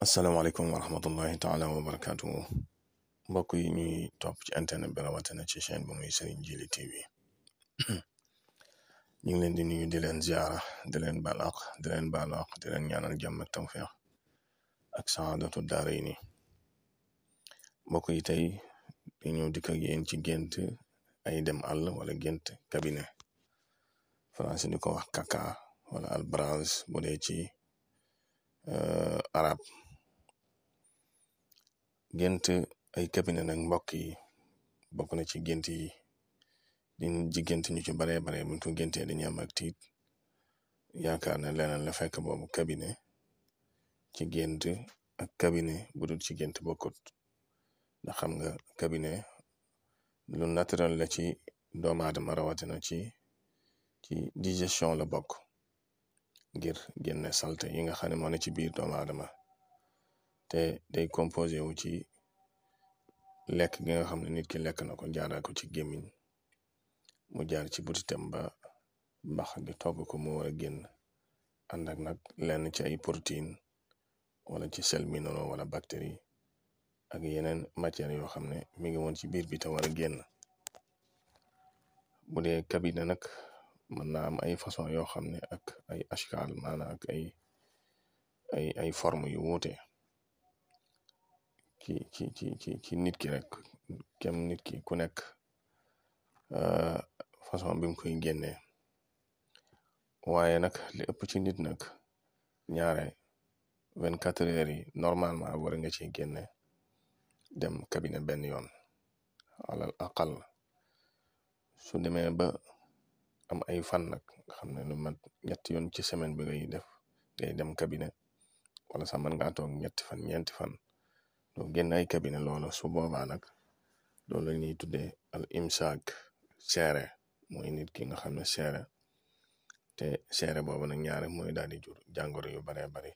asalaamaaleykum wa rahmatullahi taala wa barakaatu mbokk yi ñuy topp ci internet bi rawatina ci chaîne bu muy Serigne Djily TV ñu ngi leen di nuyu di leen ziara di leen balaq di leen balaq di leen ñaanal jàmm ak tawfiq ak saadatu daarayni mbokk yi tey dañoo dikk ak yéen ci gént ay dem àll wala gént cabinet français di ko wax kaka wala albraz bu dee ci arab gént ay cabinet nag mbokk yi bokk na ci gént yi diñ ci gént ñu ci baree bare buñ ko géntee dañu am ak tiit yaakaar ne leneen la fekk boobu cabinet ci gént ak cabinet bu dul ci gént bokkut ndax xam nga cabinet lu naturel la ci doomu aadama rawatina ci digestion la bokk ngir génne salte yi nga xam ne moo ne ci biir doomu aadama te day composé wu ci lekk gi nga xam ne nit ki lekk na ko jaaraa ko ci gémmiñ mu jaar ci butitam ba mbax gi togg ko mu war a génn ànd ak nag lenn ci ay protéine wala ci sel minéraux wala bactérie ak yeneen matière yoo xam ne mi ngi woon ci biir bi te war a génn bu dee cabinet nag mën naa am ay façon yoo xam ne ak ay ashkal maanaam ak ay forme yu wuute ci nit ki rek kem nit ki ku nekk façon bi mu koy génnee waaye nag li ëpp ci nit nag ñaare 24 heures yi normalement war nga ci génne dem cabinet benn yoon alal aqal su demee ba am ay fan nag nga xam ne lu mat ñetti yoon ci semaine bi ngay dem cabinet wala sax mën ngaa toog ñeenti fan doo génn ay cabinet loolu su boobaa nag loolu la ñuy tuddee al imsaak seere mooy nit ki nga xam ne seere te seere boobu nag ñaare mooy daal di jur jàngoro yu baree bari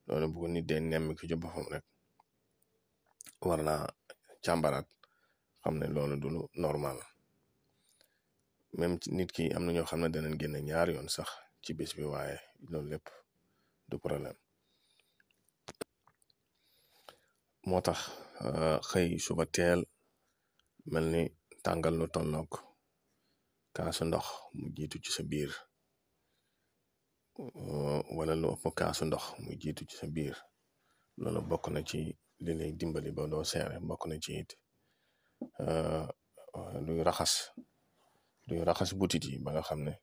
loolu bu ko nit dee nemm ki ci boppam rek war naa càmbaraat xam ne loolu du lu normal même nit ki am na ñoo xam ne danañ génne ñaari yoon sax ci bis bi waaye loolu lépp du problème moo tax xëy suba teel mel ni tàngal lu tollook kaasu ndox mu jiitu ci sa biir wala lu ëpp kaasu ndox mu jiitu ci sa biir loolu bokk na ci li lay dimbali ba doo seere bokk na ci it luy raxas butit yi ba nga xam ne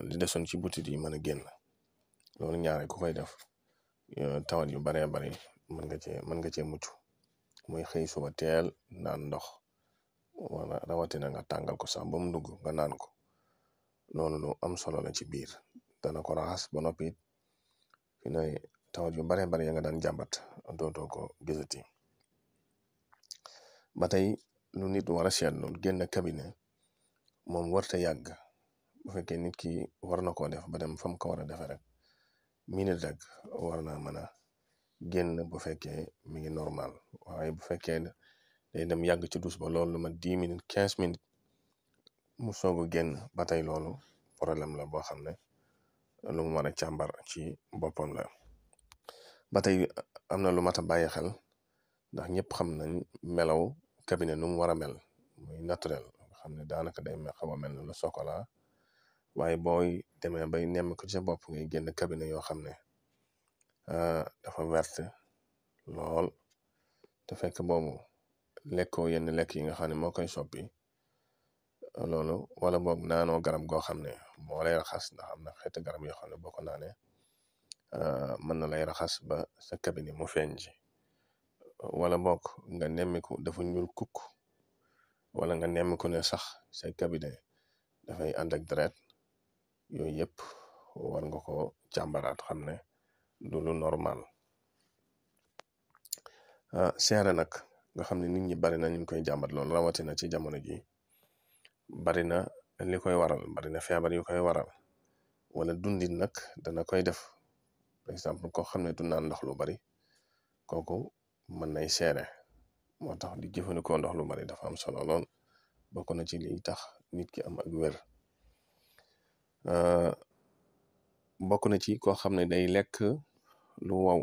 li desoon ci butit yi mën a génn loolu ñaare ku koy def tawat yu baree bari mën nga cee mucc muy xëy suba teel naan ndox wala rawatina nga tàngal ko sax ba mu dugg nga naan ko loolu lu am solo la ci biir dana ko raxas ba noppi fi ne tawat yu baree bari ya nga daan jàmbat dootoo ko gisati ba tey lu nit war a seetlu génn cabinet moom warta yàgg bu fekkee nit ki war na koo def ba dem fa mu ko war a defee rek minute rek war naa mën a génn bu fekkee mi ngi normal waaye bu fekkee day dem yàgg ci dus ba loolu lu ma 10 minutes 15 minutes mu soog a génn ba tey loolu problème la boo xam ne lu mu war a càmbar ci boppam la ba tey am na lu mat a bàyyi xel ndax ñëpp xam nañ melaw cabinet nu mu war a mel muy naturel nga xam ne daanaka day xaw a mel ne lu chocolat waaye booy demee bay nemm ko ci sa bopp ngay génn cabinet yoo xam ne dafa verte lool te fekk boobu lekkoo yenn lekk yi nga xam ne moo koy soppi loolu wala boog naanoo garab goo xam ne moo lay raxas ndax am na xeeti garab yoo xam ne boo ko naanee mën na lay raxas ba sa cabinet mu feeñ ci wala boog nga nemmiku dafa ñuul kukk wala nga nemmiku ne sax say cabinet dafay ànd ak deret yooyu yëpp war nga ko càmbaraat xam ne du lu normal seere nag nga xam ne nit ñi bari na ñu koy jàmbat loolu rawatina ci jamono ji bari na li koy waral bari na feebar yu koy waral wala dundin nag dana koy def par exemple koo xam ne du naan ndox lu bari kooku mën nay seere moo tax di jëfandikoo ndox lu bari dafa am solo lool bokk na ci liy tax nit ki am ak wér bokk na ci koo xam ne day lekk lu wow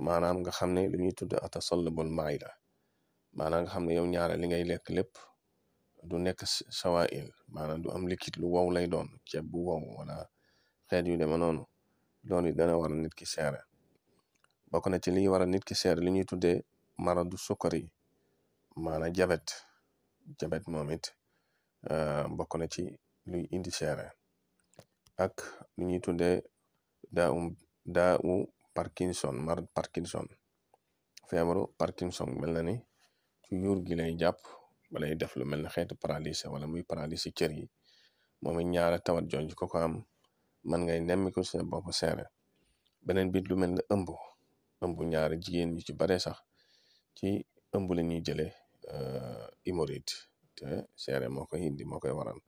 maanaam nga xam ne lu ñuy tudde atasallabul maida maanaam nga xam ne yow ñaare li ngay lekk lépp du nekk sawail maanaam du am liquide lu wow lay doon ceeb bu wow wala xeet yu deme noonu loolu dana war a nit ki seere bokk na ci liy war a nit ki seere li ñuy tuddee maradu sukkari maanaam jabet moom it bokk na ci luy indi seere ak lu ñuy tuddee daa u Parkinson marad Parkinson feebaru Parkinson mel na ni ci yuur gi lay jàpp balay def lu mel ne xeetu paralysé wala muy paralysé cër yi moom it ñaara tawat jooju ko am man ngay nemmiku sa bopp seere beneen bit lu mel ne ëmb ñaari jigéen ñu ci bare sax ci ëmb la ñuy jëlee hémorroïde te seere moo koy indi moo koy waral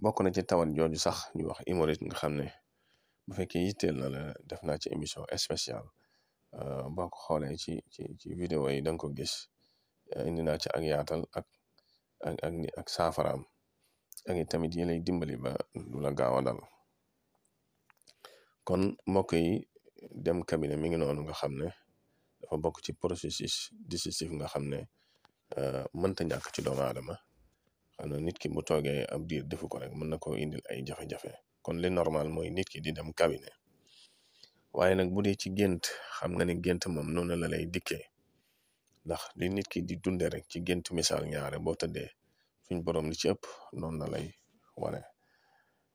bokk na ci tawat jooju sax ñu wax hémorroïde nga xam ne bu fekkee yitteel na la def naa ci émission spéciale boo ko xoolee ci vidéo yi da nga ko gis indi naa ci ak yaatal ak saafaraam ak tamit yi lay dimbali ba du la gaaw a dal kon mbokk yi dem cabinet mi ngi noonu nga xam ne dafa bokk ci processus digestif nga xam ne mënta ñàkk ci doomu aadama xam ne nit ki bu toogee ab diir defu ko rek mën na koo indil ay jafe-jafe kon li normal mooy nit ki di dem cabinet waaye nag bu dee ci gént xam nga ne gént moom noonu la lay dikkee ndax li nit ki di dunde rek ci gént misaal ñaare boo tëddee suñ borom li ci ëpp noonu la lay wane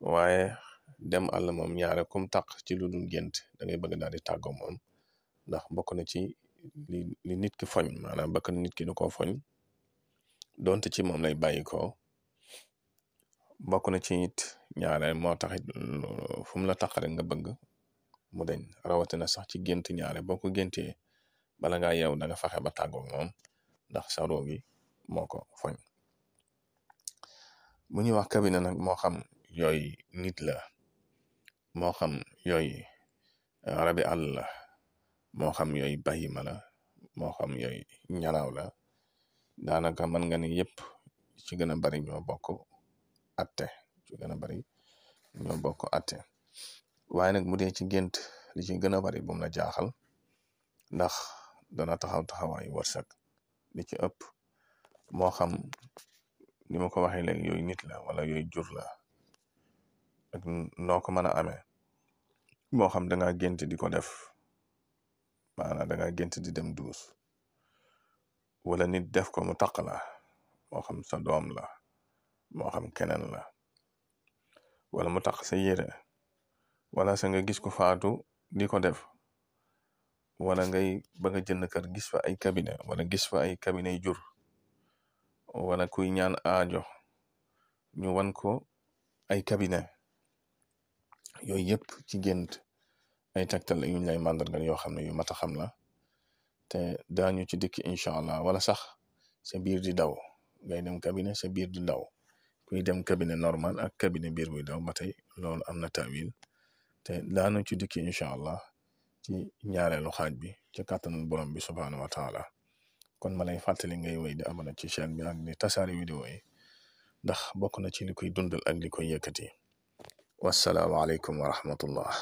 waaye dem àll moom ñaare kum taq ci lu dul gént da ngay bëgg daal di tàggoo moom ndax bokk na ci li nit ki foñ maanaam bakkan nit ki da koo foñ donte ci moom lay bàyyi ko bokk na ci it ñaare moo taxit fu mu la taq rek nga bëgg mu deñ rawatina sax ci gént ñaare boo ko géntee bala ngaa yeew da nga fexe ba tàggoog moom ndax sa roo gi moo ko foñ bu ñuy wax cabinet nag moo xam yooyu nit la moo xam yooyu rabi àll la moo xam yooyu bahima la moo xam yooyu ñanaaw la daanaka mën nga ni yëpp ci gën a bari ñoo bokk atte waaye nag mu dee ci gént li ci gën a bari bu mu la jaaxal ndax dana taxawaayu wërsëg li ci ëpp moo xam ni ma ko waxee léegi yooyu nit la wala yooyu jur la ak noo ko mën a amee moo xam da nga gént di ko def maanaam da nga gént di dem duus wala nit def ko mu taq la moo xam sa doom la moo xam keneen la wala mu taq sa yére wala sa nga gis ko faatu di ko def wala ngay bëgg a jënd kër gis fa ay cabinet wala gis fa ay cabinet jur wala kuy ñaan aajo ñu wan ko ay cabinet yooyu yëpp ci gént ay tegtal la yuñ lay màndargal yoo xam ne yu mat a xam la te daañu ci dikk incha allah wala sax sa biir di daw ngay dem cabinet sa biir di daw kuy dem cabinet normal ak cabinet biir buy daw ba tey loolu am na tawil te daanu ci dikk incha allah ci ñaareelu xaaj bi ci kàttanul borom bi subhaanahu wa taala kon ma lay fàttali ngay wéy di abonné ci chaîne bi ak di tasaari vidéo yi ndax bokk na ci li koy dundal ak li koy yëkkati wassalaamu aleykum wa rahmatullah